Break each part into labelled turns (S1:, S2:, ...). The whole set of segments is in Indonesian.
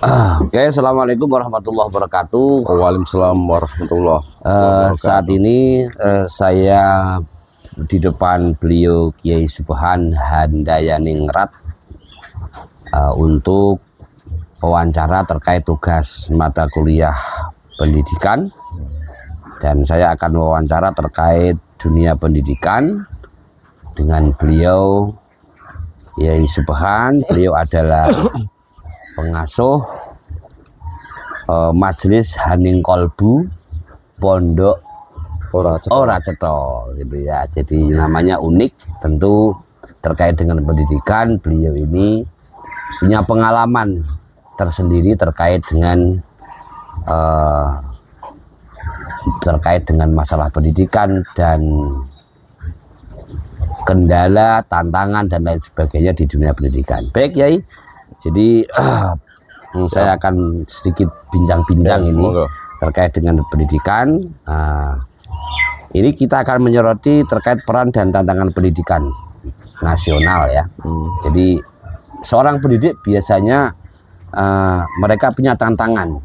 S1: Oke, assalamualaikum warahmatullahi wabarakatuh.
S2: Waalaikumsalam warahmatullahi wabarakatuh.
S1: Saat ini saya di depan beliau Kiai Subhan Handayaningrat untuk wawancara terkait tugas mata kuliah pendidikan, dan saya akan wawancara terkait dunia pendidikan dengan beliau Kiai Subhan. Beliau adalah pengasuh Majelis Haning Kolbu Pondok Ora Cetha gitu ya. Jadi namanya unik, tentu terkait dengan pendidikan. Beliau ini punya pengalaman tersendiri terkait dengan masalah pendidikan dan kendala, tantangan dan lain sebagainya di dunia pendidikan. Baik, Yai. Jadi saya akan sedikit bincang-bincang ini terkait dengan pendidikan. Ini kita akan menyoroti terkait peran dan tantangan pendidikan nasional ya. Jadi seorang pendidik biasanya mereka punya tantangan,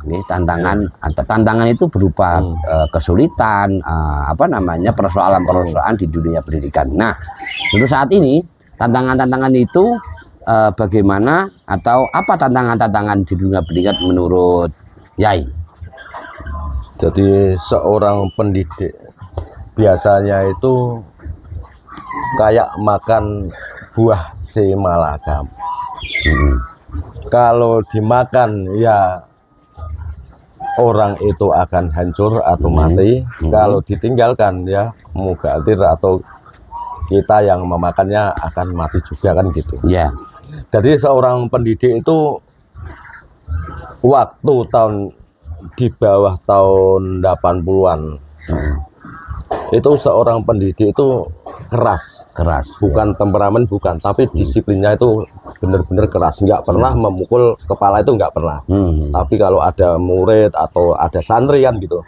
S1: tantangan itu berupa kesulitan, persoalan-persoalan di dunia pendidikan. Nah, untuk saat ini tantangan-tantangan itu bagaimana atau apa tantangan-tantangan di dunia pendidikan menurut Yai?
S2: Jadi seorang pendidik biasanya itu kayak makan buah semalakam. Kalau dimakan ya orang itu akan hancur atau mati. Kalau ditinggalkan ya mugatir atau kita yang memakannya akan mati juga, kan gitu.
S1: Ya.
S2: Jadi seorang pendidik itu waktu di bawah tahun 80-an itu seorang pendidik itu keras, bukan temperamen, bukan, tapi disiplinnya itu benar-benar keras, nggak pernah memukul kepala, itu nggak pernah. Tapi kalau ada murid atau ada santri kan gitu,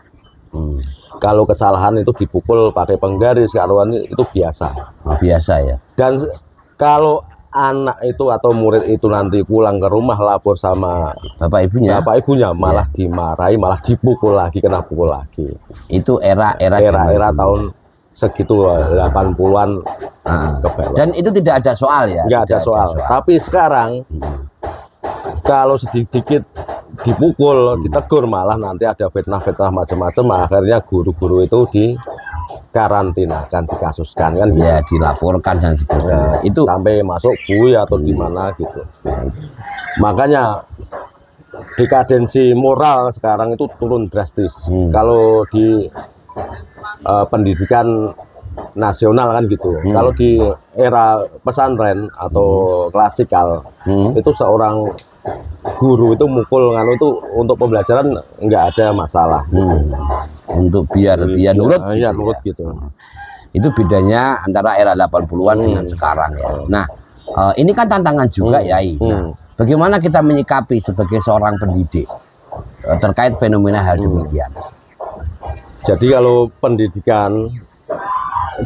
S2: kalau kesalahan itu dipukul pakai penggaris, itu biasa.
S1: Biasa ya.
S2: Dan kalau anak itu atau murid itu nanti pulang ke rumah lapor sama bapak ibunya malah dimarahi, malah dipukul lagi, kena pukul lagi.
S1: Itu era
S2: tahun segitu 80-an ke bawah. Dan
S1: itu tidak ada soal ya?
S2: Nggak ada soal. Tapi sekarang kalau sedikit dipukul, ditegur, malah nanti ada fitnah-fitnah macam-macam. Akhirnya guru-guru itu dikarantina, dikasuskan kan
S1: ya, dilaporkan dan sebagainya.
S2: Itu sampai masuk bui atau di mana gitu. Makanya dekadensi moral sekarang itu turun drastis. Kalau di pendidikan nasional kan gitu. Kalau di era pesantren atau klasikal itu seorang guru itu mukul itu untuk pembelajaran nggak ada masalah.
S1: Untuk biar dia nurut,
S2: nurut gitu.
S1: Itu bedanya antara era 80-an dengan sekarang ya. Nah, ini kan tantangan juga Yai. Nah, bagaimana kita menyikapi sebagai seorang pendidik terkait fenomena hal demikian?
S2: Jadi kalau pendidikan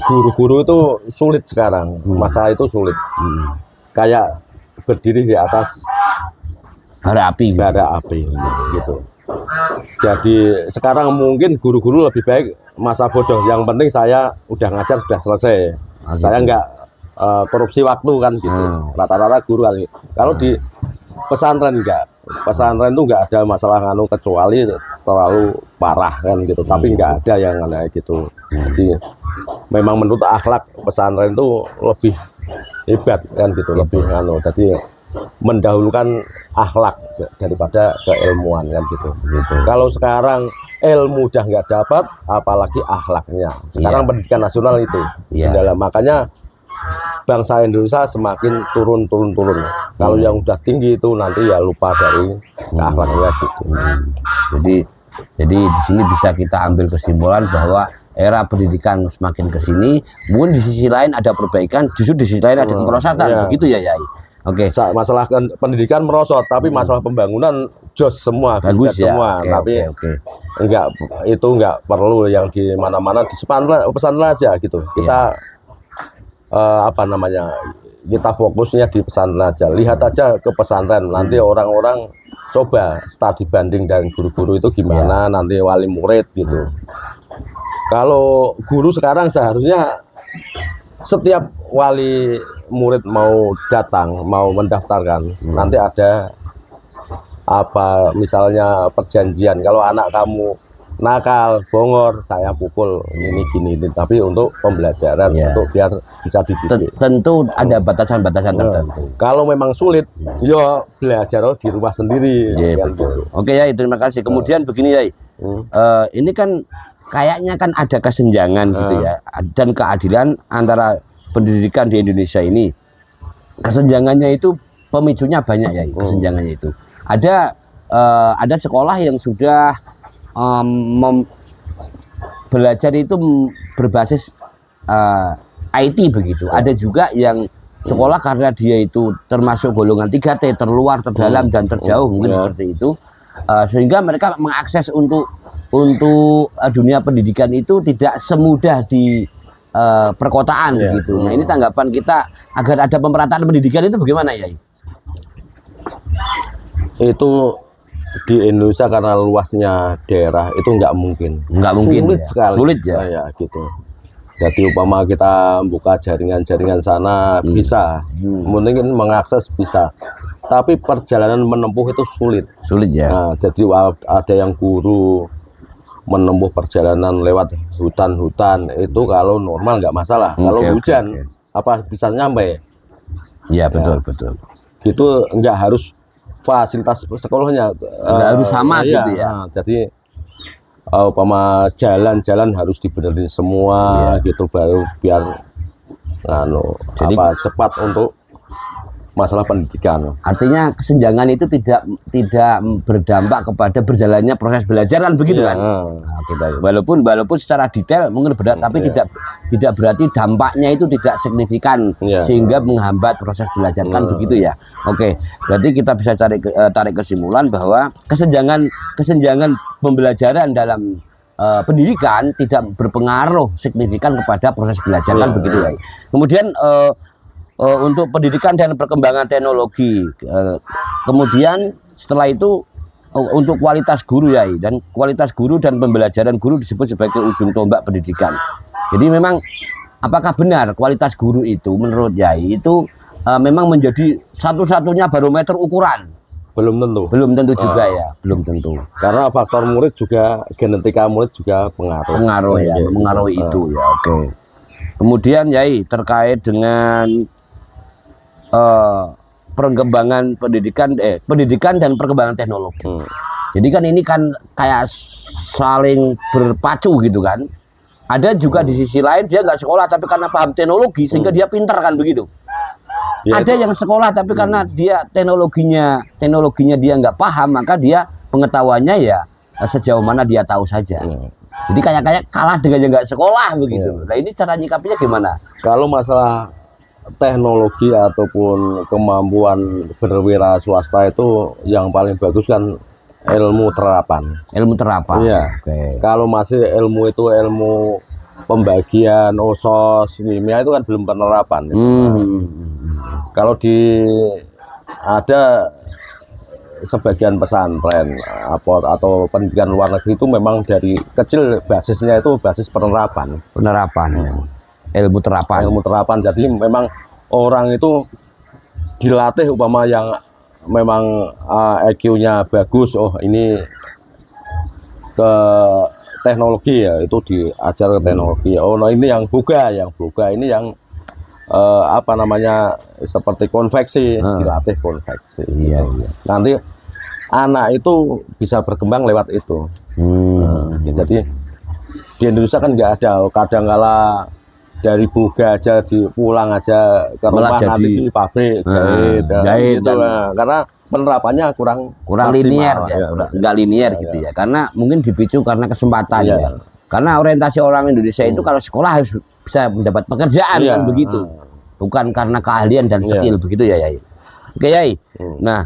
S2: guru-guru itu sulit sekarang, masalah itu sulit. Kayak berdiri di atas bara api gitu. Jadi sekarang mungkin guru-guru lebih baik masa bodoh. Yang penting saya udah ngajar sudah selesai. Saya nggak korupsi waktu kan gitu. Rata-rata guru kali. Kalau di pesantren enggak. Pesantren itu nggak ada masalah kecuali terlalu parah kan gitu. Tapi nggak ada yang kayak gitu. Jadi memang menurut akhlak pesantren itu lebih hebat kan gitu, lebih jadi mendahulukan akhlak daripada keilmuan kan gitu. Kalau sekarang ilmu udah nggak dapat, apalagi akhlaknya. Sekarang pendidikan nasional itu makanya bangsa Indonesia semakin turun. Kalau yang udah tinggi itu nanti ya lupa dari akhlaknya gitu.
S1: Jadi di sini bisa kita ambil kesimpulan bahwa era pendidikan semakin ke sini, mungkin di sisi lain ada perbaikan, justru di sisi lain ada kemerosotan, begitu ya Yai. Oke.
S2: Masalah pendidikan merosot, tapi masalah pembangunan jos semua,
S1: bagus ya.
S2: Semua. Tapi enggak perlu yang di mana-mana, di pesantren aja gitu. Kita kita fokusnya di pesantren aja. Lihat aja ke pesantren, nanti orang-orang coba studi banding dan guru-guru itu gimana, nanti wali murid gitu. Kalau guru sekarang seharusnya setiap wali murid mau datang, mau mendaftarkan, nanti ada apa misalnya perjanjian, kalau anak kamu nakal, bongor, saya pukul ini gini, tapi untuk pembelajaran, untuk biar bisa dididik.
S1: Tentu ada batasan-batasan tertentu.
S2: Kalau memang sulit, yo belajar di rumah sendiri.
S1: Betul. Oke Yai, terima kasih. Kemudian begini Yai, ini kan kayaknya kan ada kesenjangan gitu ya, dan keadilan antara pendidikan di Indonesia ini. Kesenjangannya itu pemicunya banyak Yai, kesenjangannya itu. Ada sekolah yang sudah belajar itu berbasis IT begitu. Ada juga yang sekolah karena dia itu termasuk golongan 3T, terluar, terdalam, dan terjauh mungkin seperti itu, sehingga mereka mengakses untuk dunia pendidikan itu tidak semudah di perkotaan gitu. Nah ini tanggapan kita agar ada pemerataan pendidikan itu bagaimana ya?
S2: Itu di Indonesia karena luasnya daerah itu nggak mungkin sulit sekali,
S1: sulit ya,
S2: gitu. Jadi upama kita buka jaringan-jaringan sana bisa, mungkin mengakses bisa, tapi perjalanan menempuh itu sulit ya. Nah, jadi ada yang guru menempuh perjalanan lewat hutan-hutan itu kalau normal nggak masalah, kalau hujan apa bisa nyampe.
S1: Iya betul.
S2: Gitu nggak harus fasilitas sekolahnya
S1: nggak harus sama gitu ya.
S2: Nah, jadi umpama jalan-jalan harus dibenerin semua gitu baru biar jadi cepat untuk masalah pendidikan.
S1: Artinya kesenjangan itu tidak berdampak kepada berjalannya proses belajar kan begitu kan? Nah, gitu. Walaupun secara detail mungkin berat, tapi tidak berarti dampaknya itu tidak signifikan sehingga menghambat proses belajar kan begitu ya. Oke, berarti kita bisa tarik kesimpulan bahwa kesenjangan pembelajaran dalam pendidikan tidak berpengaruh signifikan kepada proses belajar kan begitu ya. Kemudian untuk pendidikan dan perkembangan teknologi, kemudian setelah itu untuk kualitas guru ya, dan kualitas guru dan pembelajaran guru disebut sebagai ujung tombak pendidikan. Jadi memang apakah benar kualitas guru itu menurut Yai itu memang menjadi satu-satunya barometer ukuran?
S2: Belum tentu
S1: juga ya, belum tentu.
S2: Karena faktor murid juga, genetika murid juga
S1: mengaruhi itu ya. Oke. Kemudian Yai terkait dengan perkembangan pendidikan dan perkembangan teknologi. Jadi kan ini kan kayak saling berpacu gitu kan. Ada juga di sisi lain dia nggak sekolah tapi karena paham teknologi sehingga dia pintar kan begitu. Ya, ada yang sekolah tapi karena dia teknologinya dia nggak paham, maka dia pengetahuannya ya sejauh mana dia tahu saja. Jadi kayak kalah dengan yang nggak sekolah begitu. Nah ini cara nyikapinya gimana?
S2: Kalau masalah teknologi ataupun kemampuan berwira swasta itu yang paling bagus kan ilmu terapan.
S1: Iya.
S2: Kalau masih ilmu pembagian osos kimia itu kan belum penerapan. Kalau ada sebagian pesantren atau pendidikan luar negeri itu memang dari kecil basisnya itu basis penerapan. Ilmu terapan. Jadi memang orang itu dilatih umpama yang memang IQ-nya bagus, ini ke teknologi ya, itu diajar ke teknologi. Nah ini yang boga ini yang seperti konveksi, dilatih konveksi.
S1: Iya.
S2: Nanti anak itu bisa berkembang lewat itu. Jadi di Indonesia kan nggak ada, kadang-kala dari boga aja pulang aja ke rumah nanti di pabrik jahit gitu. Karena penerapannya kurang
S1: linear nggak linear gitu ya, karena mungkin dipicu karena kesempatan ya. Karena orientasi orang Indonesia itu kalau sekolah harus bisa mendapat pekerjaan kan begitu, bukan karena keahlian dan skill begitu ya Yai. Oke Yai. Nah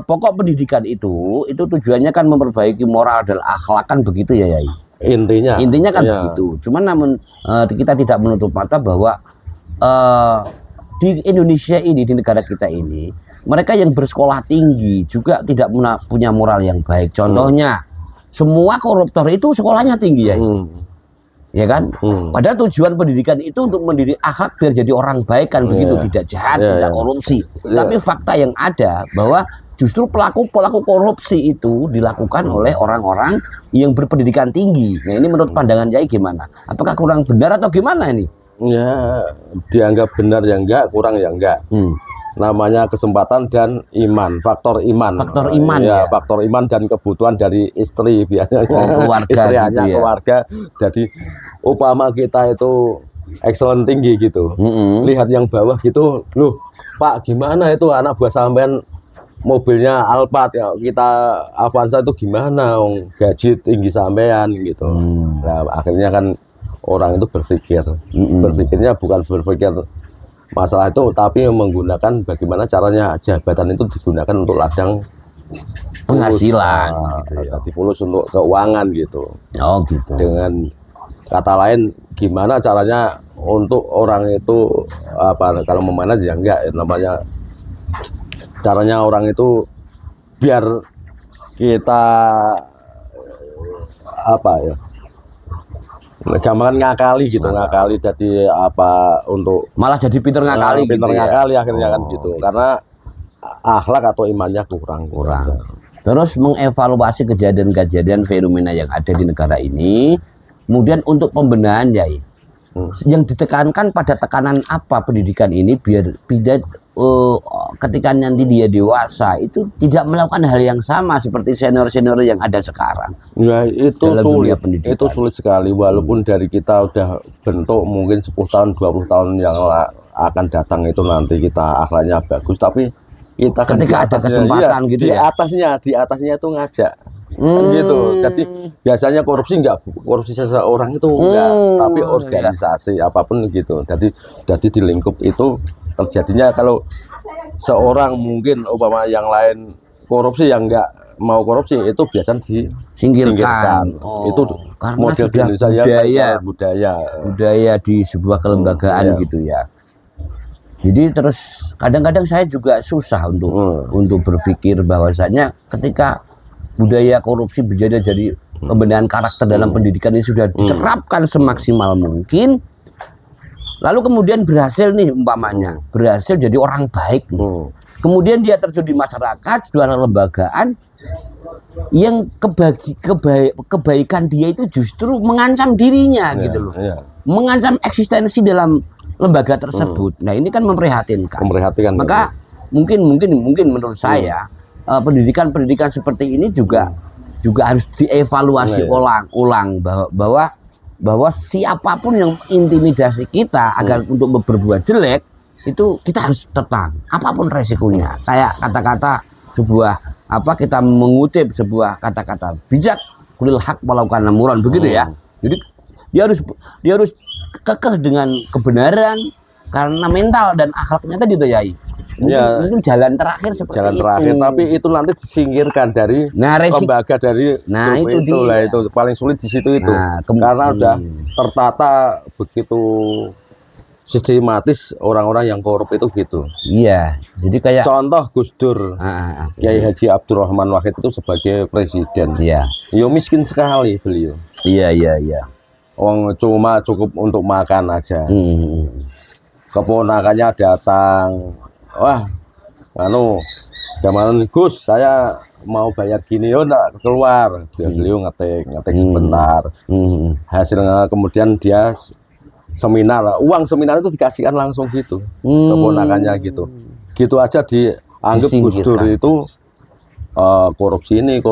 S1: pokok pendidikan itu tujuannya kan memperbaiki moral dan akhlak kan begitu ya Yai. Intinya kan begitu. Cuman namun kita tidak menutup mata bahwa di Indonesia ini, di negara kita ini, mereka yang bersekolah tinggi juga tidak punya moral yang baik. Contohnya, semua koruptor itu sekolahnya tinggi ya. Ya kan? Padahal tujuan pendidikan itu untuk mendidik akhlak biar jadi orang baik kan begitu, tidak jahat, tidak korupsi. Tapi fakta yang ada bahwa justru pelaku korupsi itu dilakukan oleh orang-orang yang berpendidikan tinggi. Nah, ini menurut pandangan Yai gimana? Apakah kurang benar atau gimana ini?
S2: Ya, dianggap benar ya enggak, kurang ya enggak. Namanya kesempatan dan iman, faktor iman.
S1: Faktor iman
S2: ya. Faktor iman dan kebutuhan dari istri biasanya.
S1: Keluarga,
S2: istri
S1: gitu ya.
S2: Keluarga. Jadi upama kita itu excellent tinggi gitu. Lihat yang bawah gitu, loh Pak gimana itu anak buah sampean mobilnya Alphard ya, kita Avanza itu gimana, gaji tinggi sampean gitu. Nah akhirnya kan orang itu berpikirnya bukan berpikir masalah itu, tapi menggunakan bagaimana caranya jabatan itu digunakan untuk ladang
S1: penghasilan,
S2: jadi fulus untuk keuangan gitu.
S1: Oh gitu.
S2: Dengan kata lain, gimana caranya untuk orang itu apa? Kalau memanage ya enggak, namanya caranya orang itu biar kita apa ya? Gampang ngakali gitu, ngakali jadi apa untuk
S1: malah jadi pinter ngakali gitu
S2: ngakali akhirnya kan gitu, karena akhlak atau imannya kurang.
S1: Terus mengevaluasi kejadian-kejadian fenomena yang ada di negara ini, kemudian untuk pembenahan Yai, yang ditekankan pada tekanan apa pendidikan ini biar ketika nanti dia dewasa itu tidak melakukan hal yang sama seperti senior-senior yang ada sekarang.
S2: Ya itu sulit, itu sulit sekali walaupun dari kita udah bentuk mungkin 10 tahun 20 tahun yang akan datang itu nanti kita akhlaknya bagus, tapi kita
S1: ketika ada kesempatan gitu ya.
S2: Di atasnya itu ngajak. Kan gitu. Jadi biasanya korupsi seseorang itu enggak, tapi organisasi apapun gitu. Jadi di lingkup itu terjadinya kalau seorang mungkin umpama yang lain korupsi yang enggak mau korupsi itu biasanya disingkirkan. Itu model di Indonesia budaya di sebuah kelembagaan gitu ya. Jadi terus kadang-kadang saya juga susah untuk berpikir bahwasanya ketika budaya korupsi jadi pembenahan karakter dalam pendidikan ini sudah diterapkan semaksimal mungkin, lalu kemudian berhasil nih umpamanya, berhasil jadi orang baik, kemudian dia terjun di masyarakat, di luar lembagaan, yang kebaikan dia itu justru mengancam dirinya gitu loh, mengancam eksistensi dalam lembaga tersebut. Nah ini kan memprihatinkan. Maka mungkin menurut saya pendidikan seperti ini juga harus dievaluasi ulang bahwa siapapun yang intimidasi kita agar untuk berbuat jelek itu kita harus tetang apapun resikonya. Kayak kata-kata sebuah kita mengutip sebuah kata-kata bijak, kulil haq walau kana muran, begitu ya. Jadi dia harus kekeh dengan kebenaran karena mental dan akhlaknya tadi itu Yai. Mungkin jalan terakhir seperti itu. Tapi itu nanti disingkirkan dari lembaga dari itu paling sulit di situ itu. Karena udah tertata begitu sistematis orang-orang yang korup itu gitu.
S1: Iya. Jadi kayak
S2: contoh Gus Dur, Kiai Haji Abdurrahman Wahid itu sebagai presiden.
S1: Iya.
S2: Yo miskin sekali beliau.
S1: Iya.
S2: Cuma cukup untuk makan aja. Keponakannya datang, wah, zaman Gus, saya mau bayar gini, enggak keluar. Beliau ngetik sebentar. Hasilnya kemudian dia seminar, uang seminar itu dikasihkan langsung gitu, keponakannya gitu. Gitu aja dianggap Gus Dur itu korupsi ini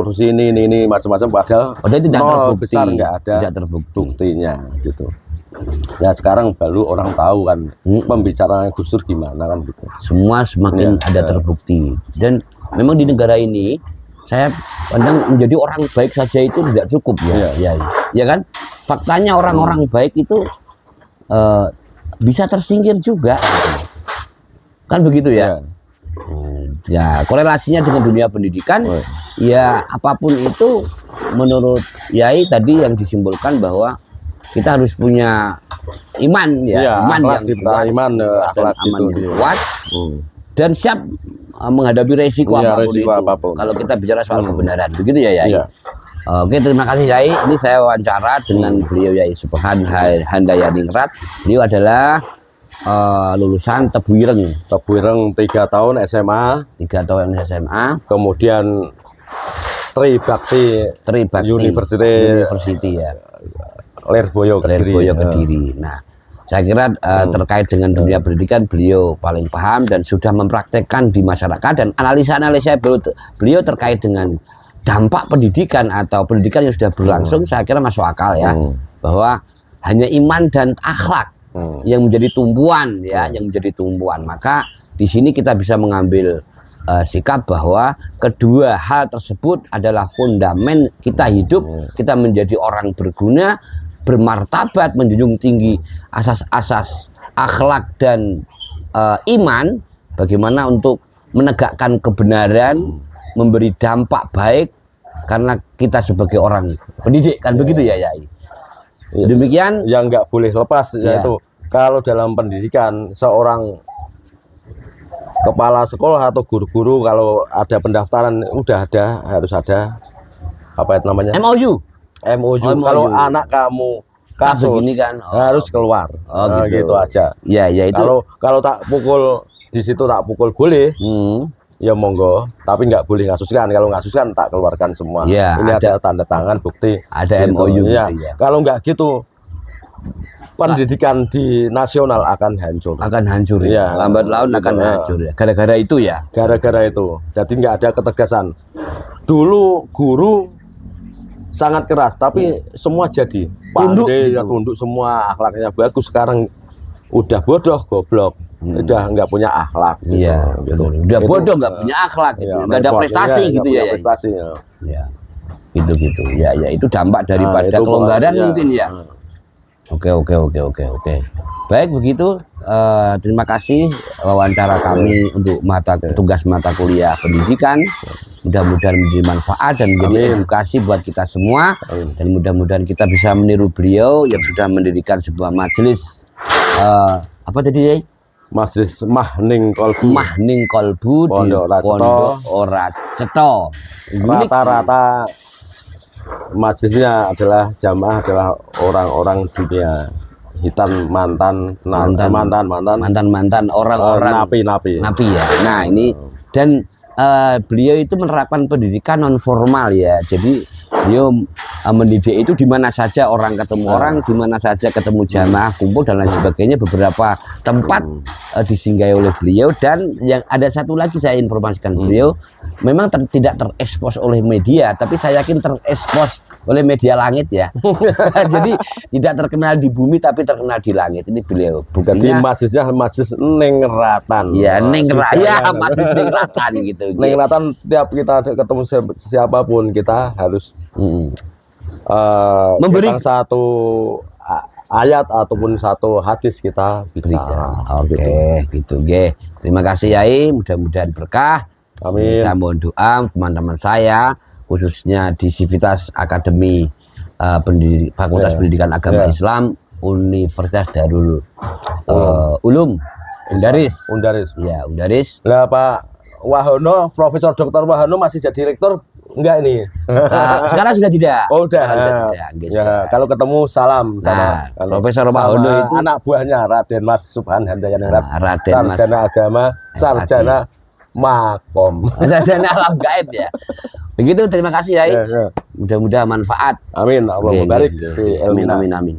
S2: macam-macam, padahal
S1: tidak terbukti,
S2: besar nggak ada buktinya gitu. Ya sekarang baru orang tahu kan pembicaraan Gus Dur gimana kan gitu.
S1: Semua semakin ada terbukti, dan memang di negara ini saya pandang menjadi orang baik saja itu tidak cukup ya kan. Faktanya orang-orang baik itu bisa tersingkir juga kan begitu ya. Ya korelasinya dengan dunia pendidikan ya apapun itu menurut Yai tadi yang disimpulkan bahwa kita harus punya iman ya,
S2: Iya,
S1: iman
S2: akhlak
S1: yang
S2: dipta,
S1: kuat,
S2: iman,
S1: dan
S2: akhlak
S1: aman
S2: itu
S1: yang
S2: dia.
S1: kuat, dan siap menghadapi resiko
S2: Iya,
S1: apapun
S2: resiko
S1: itu.
S2: apapun.
S1: Kalau kita bicara soal kebenaran, begitu ya Yai.
S2: Iya.
S1: Oke, terima kasih Yai. Ini saya wawancara dengan beliau Yai Subhan Handayaningrat. Beliau adalah lulusan Tebuireng,
S2: Tebuireng 3 tahun SMA,
S1: 3 tahun SMA,
S2: kemudian Tribakti
S1: University ya,
S2: Lirboyo Kediri.
S1: Lirboyo Kediri. Nah, saya kira terkait dengan dunia pendidikan beliau paling paham dan sudah mempraktekkan di masyarakat, dan analisa-analisa beliau terkait dengan dampak pendidikan atau pendidikan yang sudah berlangsung saya kira masuk akal ya, bahwa hanya iman dan akhlak yang menjadi tumbuhan ya, yang menjadi tumbuhan. Maka di sini kita bisa mengambil sikap bahwa kedua hal tersebut adalah fondamen kita hidup, kita menjadi orang berguna, bermartabat, menjunjung tinggi asas-asas akhlak dan iman, bagaimana untuk menegakkan kebenaran, memberi dampak baik karena kita sebagai orang pendidik, kan begitu ya Yai. Demikian
S2: yang nggak boleh lepas yaitu kalau dalam pendidikan seorang kepala sekolah atau guru-guru kalau ada pendaftaran harus ada apa itu namanya,
S1: MOU.
S2: Kalau anak kamu kasus
S1: begini kan
S2: harus keluar. Gitu aja
S1: ya itu
S2: kalau tak pukul di situ, tak pukul boleh, ya monggo, tapi nggak boleh ngasuskan. Kalau ngasuskan tak keluarkan semua.
S1: Ya,
S2: ini ada tanda tangan bukti,
S1: ada
S2: gitu.
S1: MOU
S2: Ya.
S1: gitu ya.
S2: Kalau nggak gitu pendidikan di nasional akan hancur.
S1: Ya, lambat laun
S2: gitu,
S1: akan hancur ya. Gara-gara itu ya.
S2: Gara-gara itu. Jadi nggak ada ketegasan. Dulu guru sangat keras, tapi semua jadi pandai,
S1: Tunduk,
S2: tunduk semua, akhlaknya bagus. Sekarang udah bodoh, goblok, udah nggak punya akhlak. Gitu.
S1: Iya,
S2: gitu.
S1: Udah bodoh, nggak punya akhlak, gitu. Nggak ada prestasi gitu ya.
S2: Prestasinya.
S1: Ya, gitu. Ya, itu dampak daripada kelonggaran mungkin ya. Oke. Baik begitu. Terima kasih wawancara kami untuk tugas mata kuliah pendidikan. Mudah-mudahan menjadi manfaat dan menjadi edukasi buat kita semua. Dan mudah-mudahan kita bisa meniru beliau yang sudah mendirikan sebuah majelis. Apa tadi ya?
S2: Majelis Mahning Kolbu
S1: di Pondok Oraceto.
S2: Rata-rata majelisnya adalah jamaah adalah orang-orang dunia hitam, mantan orang-orang napi
S1: ya. Nah ini dan beliau itu menerapkan pendidikan non formal ya. Jadi beliau mendidik itu di mana saja orang ketemu orang, di mana saja ketemu jamaah kumpul dan lain sebagainya. Beberapa tempat disinggahi oleh beliau, dan yang ada satu lagi saya informasikan beliau memang tidak terekspos oleh media, tapi saya yakin terekspos oleh media langit ya. Jadi tidak terkenal di bumi tapi terkenal di langit. Ini beliau.
S2: Jadi masjidnya Masjid Ningratan.
S1: Ya, Masjid Ningratan gitu.
S2: Ningratan, tiap kita ketemu siapapun kita harus memberi satu ayat ataupun satu hadis kita bisa.
S1: Oke, gitu. Terima kasih Yai, mudah-mudahan berkah.
S2: Amin.
S1: Saya mohon doa teman-teman saya, khususnya di Sivitas Akademi Fakultas Pendidikan Agama Islam Universitas Darul Ulum Undaris. Ya, Undaris.
S2: Lah Pak Wahono, Profesor Dr. Wahono masih jadi rektor enggak ini?
S1: Sekarang sudah tidak.
S2: Oh, udah. Ya, kalau ketemu salam.
S1: Nah, Profesor Wahono itu
S2: anak buahnya Raden Mas Subhan Handayaningrat,
S1: sarjana
S2: agama, sarjana makom,
S1: sarjana alam gaib ya. Begitu, terima kasih Yai. Mudah-mudahan manfaat.
S2: Amin. Allah barik.
S1: Amin.